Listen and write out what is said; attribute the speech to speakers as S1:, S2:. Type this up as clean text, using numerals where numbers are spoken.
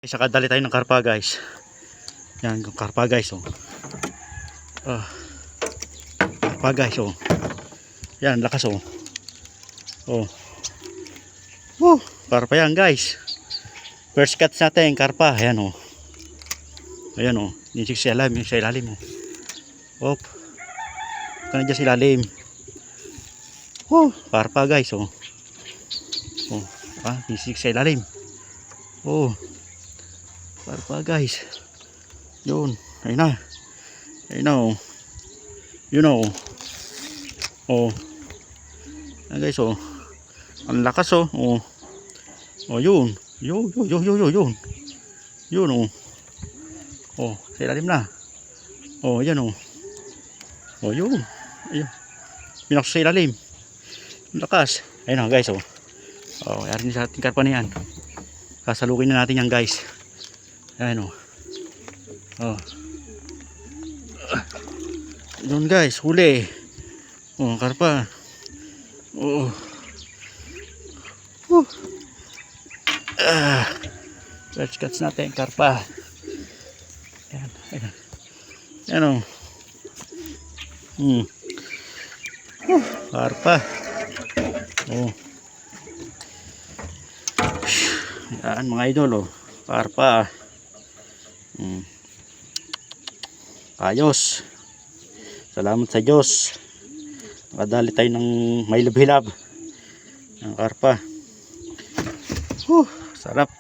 S1: Isa kadali tayo ng karpa guys. Yan yung karpa guys oh. Karpa guys oh. Yan lakas oh. Oh. Karpa yan guys. First cut natin karpa. Ayan oh. Ayan oh. Yung sa ilalim oh. Op. Kana dyan sa ilalim. Karpa guys oh. Bisik sa ilalim. Karpa guys. Yun. Ayun na. Ayun na oh. Yun oh. Ayan guys oh. Ang lakas oh. Yun. Yun. Yun oh. Sa ilalim na. Ayan oh. Yun. Ayun. Pinakso sa ilalim. Ang lakas. Ayun oh guys oh. Yari sa ating karpa na yan. Kasalukin na natin yan guys. Ayan o. Doon guys, huli. Karpa. Let's catch natin karpa. Ayan o. Karpa. Yan mga idol karpa. Ayos. Salamat sa Diyos. Nakadali tayo ng may lubhilab ng karpa. Sarap.